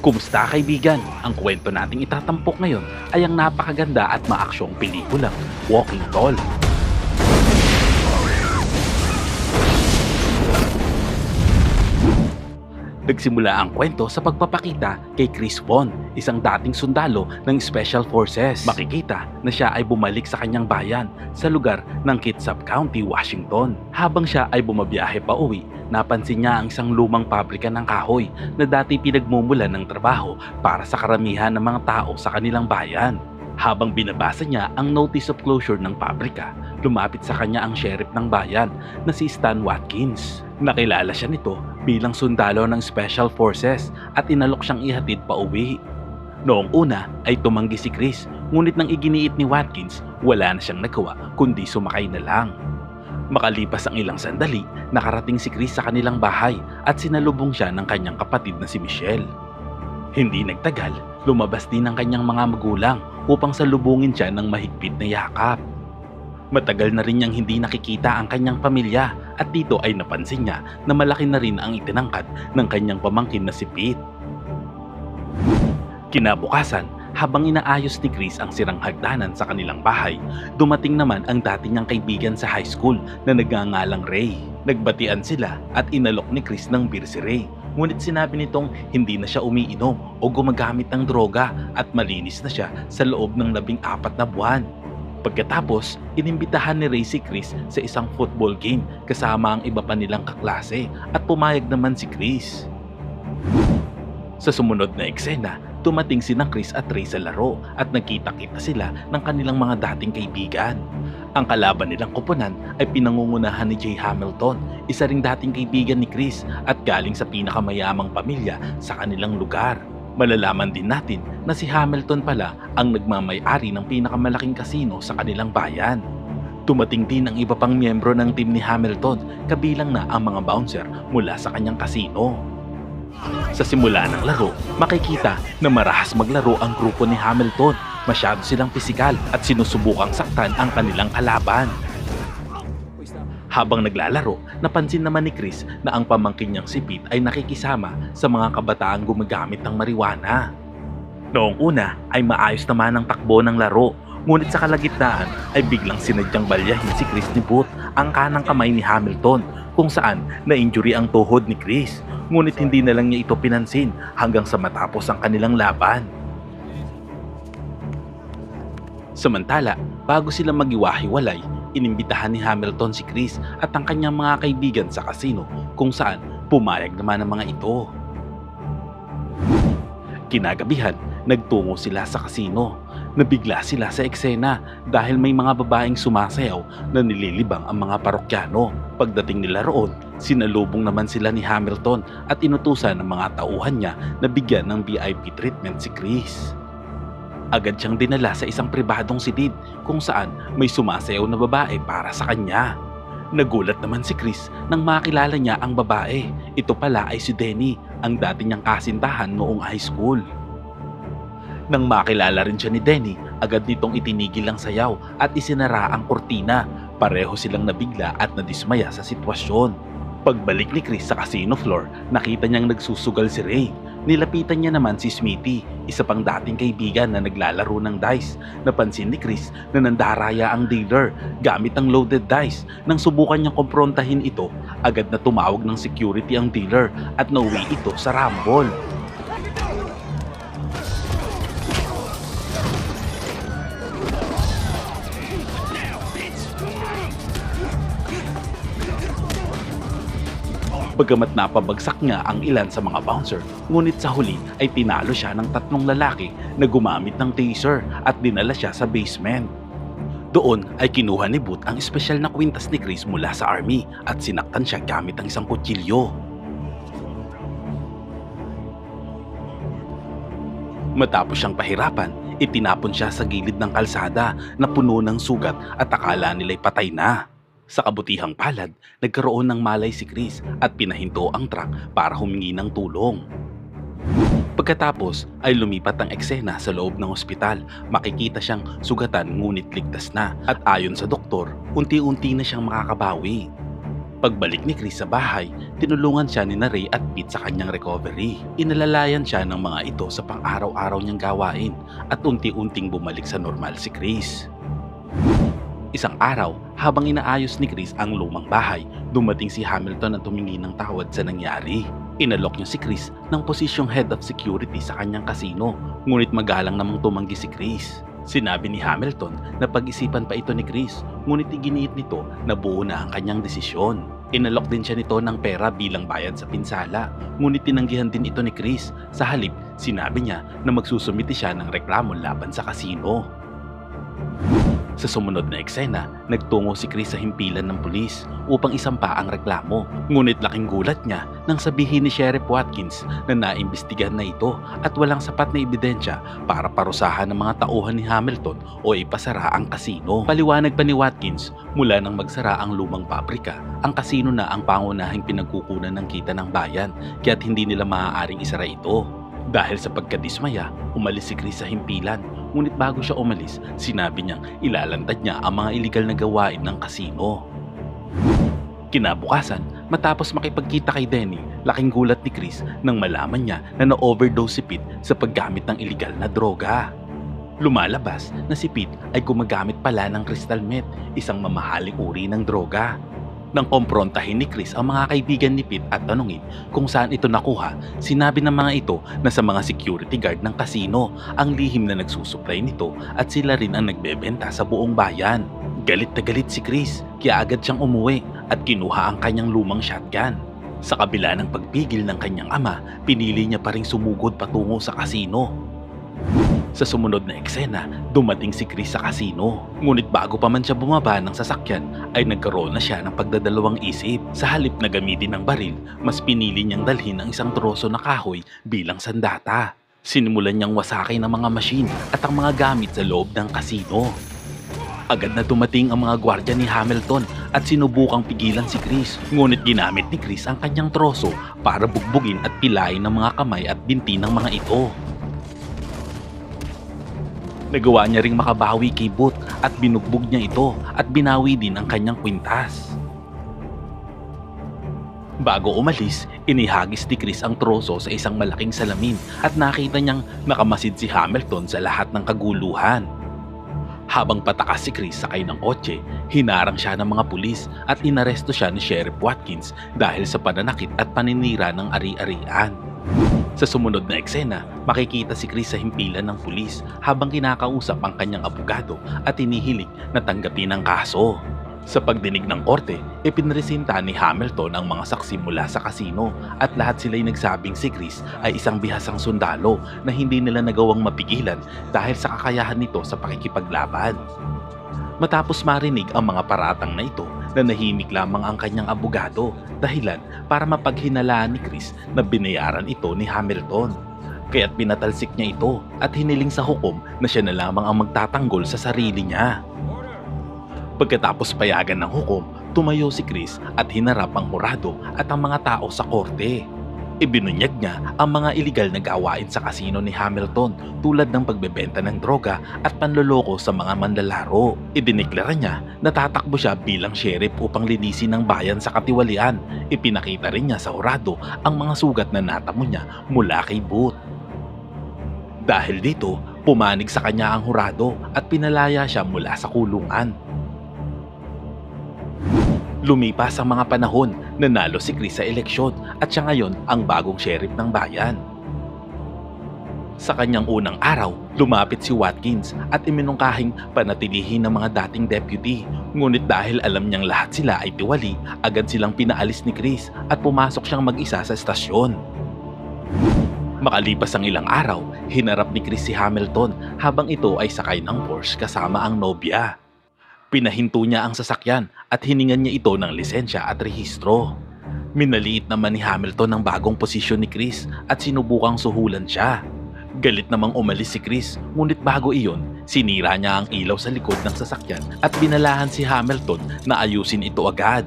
Kumusta kaibigan? Ang kwento nating itatampok ngayon ay ang napakaganda at maaksyong pelikulang Walking Tall. Nagsimula ang kwento sa pagpapakita kay Chris Vaughn, isang dating sundalo ng Special Forces. Makikita na siya ay bumalik sa kanyang bayan sa lugar ng Kitsap County, Washington. Habang siya ay bumabiyahe pa uwi, napansin niya ang isang lumang pabrika ng kahoy na dati pinagmumulan ng trabaho para sa karamihan ng mga tao sa kanilang bayan. Habang binabasa niya ang notice of closure ng pabrika, lumapit sa kanya ang sheriff ng bayan na si Stan Watkins. Nakilala siya nito bilang sundalo ng Special Forces at inalok siyang ihatid pa uwi. Noong una ay tumanggi si Chris, ngunit nang iginiit ni Watkins, wala na siyang nagawa kundi sumakay na lang. Makalipas ang ilang sandali, nakarating si Chris sa kanilang bahay at sinalubong siya ng kanyang kapatid na si Michelle. Hindi nagtagal, lumabas din ang kanyang mga magulang upang salubungin siya ng mahigpit na yakap. Matagal na rin niyang hindi nakikita ang kanyang pamilya at dito ay napansin niya na malaki na rin ang itinangkad ng kanyang pamangkin na si Pete. Kinabukasan, habang inaayos ni Chris ang sirang hagdanan sa kanilang bahay, dumating naman ang dati niyang kaibigan sa high school na nagngangalang Ray. Nagbatian sila at inalok ni Chris ng beer si Ray. Ngunit sinabi nitong hindi na siya umiinom o gumagamit ng droga at malinis na siya sa loob ng 14 na buwan. Pagkatapos, inimbitahan ni Ray si Chris sa isang football game kasama ang iba pa nilang kaklase at pumayag naman si Chris. Sa sumunod na eksena, dumating sina Chris at Ray sa laro at nagkita-kita sila ng kanilang mga dating kaibigan. Ang kalaban nilang koponan ay pinangungunahan ni Jay Hamilton, isa ring dating kaibigan ni Chris at galing sa pinakamayamang pamilya sa kanilang lugar. Malalaman din natin na si Hamilton pala ang nagmamay-ari ng pinakamalaking kasino sa kanilang bayan. Dumating din ang iba pang miyembro ng team ni Hamilton, kabilang na ang mga bouncer mula sa kanyang kasino. Sa simula ng laro, makikita na marahas maglaro ang grupo ni Hamilton. Masyado silang pisikal at sinusubukang saktan ang kanilang kalaban. Habang naglalaro, napansin naman ni Chris na ang pamangkin niyang si Pete ay nakikisama sa mga kabataang gumagamit ng marijuana. Noong una ay maayos naman ang takbo ng laro, ngunit sa kalagitnaan ay biglang sinadyang balyahin si Chris ni Booth ang kanang kamay ni Hamilton, kung saan na-injury ang tuhod ni Chris. Ngunit hindi na lang niya ito pinansin hanggang sa matapos ang kanilang laban. Samantala, bago sila magiwahiwalay, inimbitahan ni Hamilton si Chris at ang kanyang mga kaibigan sa kasino, kung saan pumayag naman ang mga ito. Kinagabihan, nagtungo sila sa kasino. Nabigla sila sa eksena dahil may mga babaeng sumasayaw na nililibang ang mga parokyano. Pagdating nila roon, sinalubong naman sila ni Hamilton at inutusan ng mga tauhan niya na bigyan ng VIP treatment si Chris. Agad siyang dinala sa isang pribadong silid kung saan may sumasayaw na babae para sa kanya. Nagulat naman si Chris nang makilala niya ang babae. Ito pala ay si Denny, ang dati niyang kasintahan noong high school. Nang makilala rin siya ni Denny, agad nitong itinigil ang sayaw at isinara ang kurtina. Pareho silang nabigla at nadismaya sa sitwasyon. Pagbalik ni Chris sa casino floor, nakita niyang nagsusugal si Ray. Nilapitan niya naman si Smithy, isa pang dating kaibigan na naglalaro ng dice. Napansin ni Chris na nandaraya ang dealer gamit ang loaded dice. Nang subukan niyang komprontahin ito, agad na tumawag ng security ang dealer at nauwi ito sa rumble. Bagamat napabagsak nga ang ilan sa mga bouncer, ngunit sa huli ay tinalo siya ng 3 lalaki na gumamit ng taser at dinala siya sa basement. Doon ay kinuha ni Booth ang espesyal na kwintas ni Chris mula sa army at sinaktan siya gamit ang isang kutsilyo. Matapos siyang pahirapan, itinapon siya sa gilid ng kalsada na puno ng sugat at akala nila'y patay na. Sa kabutihang palad, nagkaroon ng malay si Chris at pinahinto ang truck para humingi ng tulong. Pagkatapos ay lumipat ang eksena sa loob ng ospital. Makikita siyang sugatan ngunit ligtas na at ayon sa doktor, unti-unti na siyang makakabawi. Pagbalik ni Chris sa bahay, tinulungan siya ni Ray at Pete sa kanyang recovery. Inalalayan siya ng mga ito sa pang-araw-araw niyang gawain at unti-unting bumalik sa normal si Chris. Isang araw, habang inaayos ni Chris ang lumang bahay, dumating si Hamilton at humingi ng tawad sa nangyari. Inalok niya si Chris ng posisyong head of security sa kanyang kasino, ngunit magalang namang tumanggi si Chris. Sinabi ni Hamilton na pag-isipan pa ito ni Chris, ngunit iginiit nito na buo na ang kanyang desisyon. Inalok din siya nito ng pera bilang bayad sa pinsala, ngunit tinanggihan din ito ni Chris. Sa halip, sinabi niya na magsusumiti siya ng reklamo laban sa kasino. Sa sumunod na eksena, nagtungo si Chris sa himpilan ng pulis upang isampa ang reklamo. Ngunit laking gulat niya nang sabihin ni Sheriff Watkins na naimbestigahan na ito at walang sapat na ebidensya para parusahan ng mga tauhan ni Hamilton o ipasara ang kasino. Paliwanag pa ni Watkins, mula nang magsara ang lumang pabrika, ang kasino na ang pangunahing pinagkukunan ng kita ng bayan, kaya't hindi nila maaaring isara ito. Dahil sa pagkadismaya, umalis si Chris sa himpilan. Ngunit bago siya umalis, sinabi niyang ilalantad niya ang mga iligal na gawain ng kasino. Kinabukasan, matapos makipagkita kay Denny, laking gulat ni Chris nang malaman niya na na-overdose si Pete sa paggamit ng iligal na droga. Lumalabas na si Pete ay gumagamit pala ng crystal meth, isang mamahaling uri ng droga. Nang komprontahin ni Chris ang mga kaibigan ni Pete at tanungin kung saan ito nakuha, sinabi ng mga ito na sa mga security guard ng kasino ang lihim na nagsusupply nito at sila rin ang nagbebenta sa buong bayan. Galit na galit si Chris, kaya agad siyang umuwi at kinuha ang kanyang lumang shotgun. Sa kabila ng pagpigil ng kanyang ama, pinili niya pa ring sumugod patungo sa kasino. Sa sumunod na eksena, dumating si Chris sa kasino. Ngunit bago pa man siya bumaba ng sasakyan, ay nagkaroon na siya ng pagdadalawang isip. Sa halip na gamitin ng baril, mas pinili niyang dalhin ang isang troso na kahoy bilang sandata. Sinimulan niyang wasakin ang mga machine at ang mga gamit sa loob ng kasino. Agad na dumating ang mga gwardya ni Hamilton at sinubukang pigilan si Chris. Ngunit ginamit ni Chris ang kanyang troso para bugbugin at pilayin ng mga kamay at binti ng mga ito. Nagawa niya ring makabawi kay Booth at binugbog niya ito at binawi din ang kanyang kwintas. Bago umalis, inihagis ni Chris ang troso sa isang malaking salamin at nakita niyang nakamasid si Hamilton sa lahat ng kaguluhan. Habang patakas si Chris sakay ng kotse, hinarang siya ng mga pulis at inaresto siya ni Sheriff Watkins dahil sa pananakit at paninira ng ari-arian. Sa sumunod na eksena, makikita si Chris sa himpilan ng pulis habang kinakausap ang kanyang abogado at inihiling na tanggapin ang kaso. Sa pagdinig ng korte, ipinresinta ni Hamilton ang mga saksi mula sa kasino at lahat sila'y nagsabing si Chris ay isang bihasang sundalo na hindi nila nagawang mapigilan dahil sa kakayahan nito sa pakikipaglaban. Matapos marinig ang mga paratang na ito, nanahimik lamang ang kanyang abogado dahilan para mapaghinalaan ni Chris na binayaran ito ni Hamilton. Kaya't pinatalsik niya ito at hiniling sa hukom na siya na lamang ang magtatanggol sa sarili niya. Pagkatapos payagan ng hukom, tumayo si Chris at hinarap ang hurado at ang mga tao sa korte. Ibinunyag niya ang mga iligal na gawain sa kasino ni Hamilton tulad ng pagbebenta ng droga at panloloko sa mga manlalaro. Idineklara niya na tatakbo siya bilang sheriff upang linisin ang bayan sa katiwalian. Ipinakita rin niya sa hurado ang mga sugat na natamo niya mula kay Booth. Dahil dito, pumanig sa kanya ang hurado at pinalaya siya mula sa kulungan. Lumipas ang mga panahon, nanalo si Chris sa eleksyon at siya ngayon ang bagong sheriff ng bayan. Sa kanyang unang araw, lumapit si Watkins at iminungkahing panatilihin ng mga dating deputy. Ngunit dahil alam niyang lahat sila ay tiwali, agad silang pinaalis ni Chris at pumasok siyang mag-isa sa estasyon. Makalipas ang ilang araw, hinarap ni Chris si Hamilton habang ito ay sakay ng Porsche kasama ang nobya. Pinahinto niya ang sasakyan at hiningan niya ito ng lisensya at rehistro. Minaliit naman ni Hamilton ang bagong posisyon ni Chris at sinubukang suhulan siya. Galit namang umalis si Chris, ngunit bago iyon, sinira niya ang ilaw sa likod ng sasakyan at binalahan si Hamilton na ayusin ito agad.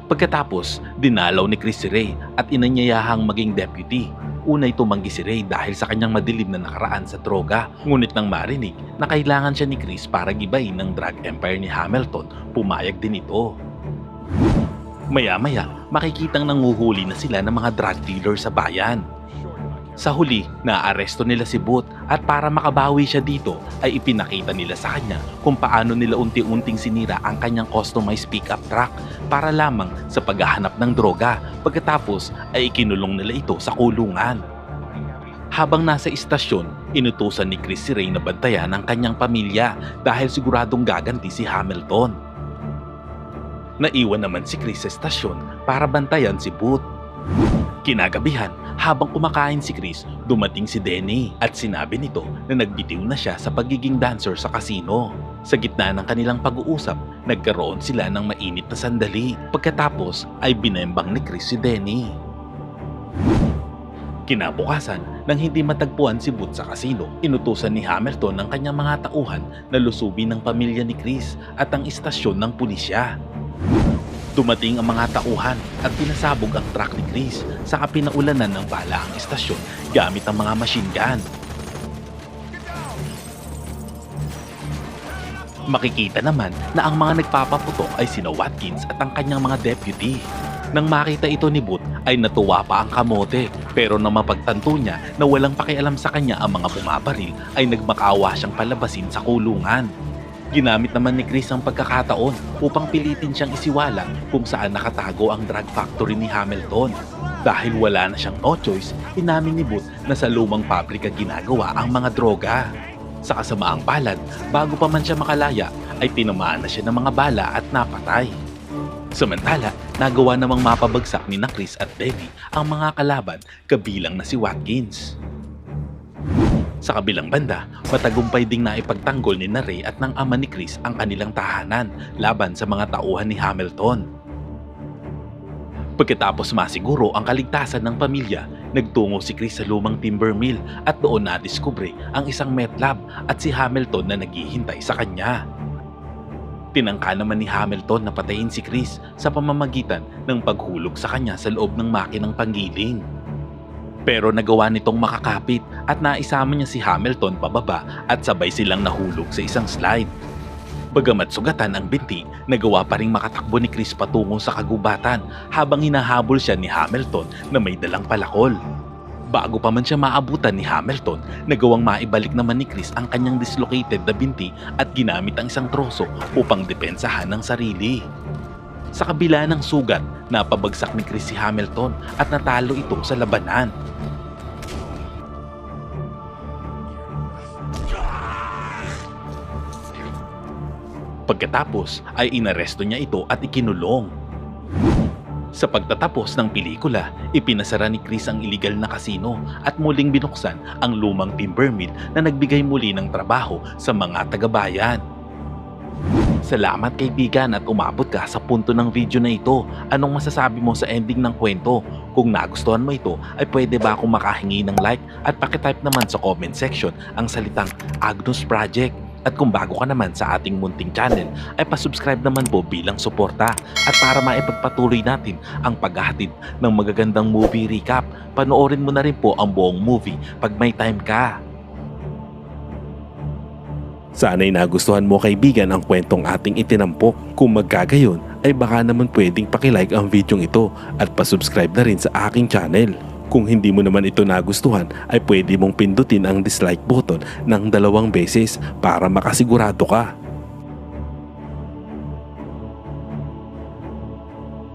Pagkatapos, dinalaw ni Chris si Ray at inanyayahang maging deputy. Unay tumanggi si Ray dahil sa kanyang madilim na nakaraan sa droga. Ngunit nang marinig na kailangan siya ni Chris para gibayin ng drug empire ni Hamilton, pumayag din ito. Maya-maya, makikitang nanguhuli na sila ng mga drug dealer sa bayan. Sa huli, naaresto nila si Booth at para makabawi siya dito ay ipinakita nila sa kanya kung paano nila unti-unting sinira ang kanyang customized pickup truck para lamang sa paghahanap ng droga. Pagkatapos ay ikinulong nila ito sa kulungan. Habang nasa istasyon, inutusan ni Chris si Ray na bantayan ang kanyang pamilya dahil siguradong gaganti si Hamilton. Naiwan naman si Chris sa estasyon para bantayan si Booth. Kinagabihan, habang kumakain si Chris, dumating si Denny at sinabi nito na nagbitiw na siya sa pagiging dancer sa kasino. Sa gitna ng kanilang pag-uusap, nagkaroon sila ng mainit na sandali. Pagkatapos ay binembang ni Chris si Denny. Kinabukasan, nang hindi matagpuan si Booth sa kasino, inutusan ni Hamilton ng kanyang mga tauhan na lusubin ng pamilya ni Chris at ang istasyon ng pulisya. Dumating ang mga tauhan at pinasabog ang truck ni Chris, saka pinaulanan ng bala ang istasyon gamit ang mga machine gun. Makikita naman na ang mga nagpapaputok ay sina Watkins at ang kanyang mga deputy. Nang makita ito ni Booth ay natuwa pa ang kamote, pero nang mapagtanto niya na walang pakialam sa kanya ang mga bumabaril ay nagmakaawa siyang palabasin sa kulungan. Ginamit naman ni Chris ang pagkakataon upang pilitin siyang isiwalang kung saan nakatago ang drug factory ni Hamilton. Dahil wala na siyang no choice, inamin ni Booth na sa lumang pabrika ginagawa ang mga droga. Sa kasamaang palad, bago pa man siya makalaya, ay tinamaan na siya ng mga bala at napatay. Samantala, nagawa namang mapabagsak ni na Chris at Denny ang mga kalaban kabilang na si Watkins. Sa kabilang banda, matagumpay ding naipagtanggol ni na Ray at ng ama ni Chris ang kanilang tahanan laban sa mga tauhan ni Hamilton. Pagkatapos masiguro ang kaligtasan ng pamilya, nagtungo si Chris sa lumang timber mill at doon nadiskubre ang isang meth lab at si Hamilton na naghihintay sa kanya. Tinangka naman ni Hamilton na patayin si Chris sa pamamagitan ng paghulog sa kanya sa loob ng makinang panggiling. Pero nagawa nitong makakapit at naisama niya si Hamilton pababa at sabay silang nahulog sa isang slide. Bagamat sugatan ang binti, nagawa pa ring makatakbo ni Chris patungo sa kagubatan habang hinahabol siya ni Hamilton na may dalang palakol. Bago pa man siya maabutan ni Hamilton, nagawang maibalik naman ni Chris ang kanyang dislocated na binti at ginamit ang isang troso upang depensahan ng sarili. Sa kabila ng sugat, napabagsak ni Chris si Hamilton at natalo ito sa labanan. Pagkatapos ay inaresto niya ito at ikinulong. Sa pagtatapos ng pelikula, ipinasara ni Chris ang iligal na kasino at muling binuksan ang lumang timber mill na nagbigay muli ng trabaho sa mga taga-bayan. Salamat kaibigan at umabot ka sa punto ng video na ito. Anong masasabi mo sa ending ng kwento? Kung nagustuhan mo ito, ay pwede ba akong makahingi ng like at pakitype naman sa comment section ang salitang Agnus Project. At kung bago ka naman sa ating munting channel, ay pasubscribe naman po bilang suporta. At para maipagpatuloy natin ang paghahatid ng magagandang movie recap, panoorin mo na rin po ang buong movie pag may time ka. Sana'y nagustuhan mo kaibigan ang kwentong ating itinampok. Kung magkagayon, ay baka naman pwedeng pakilike ang video ito at pasubscribe na rin sa aking channel. Kung hindi mo naman ito nagustuhan, ay pwede mong pindutin ang dislike button ng 2 beses para makasigurado ka.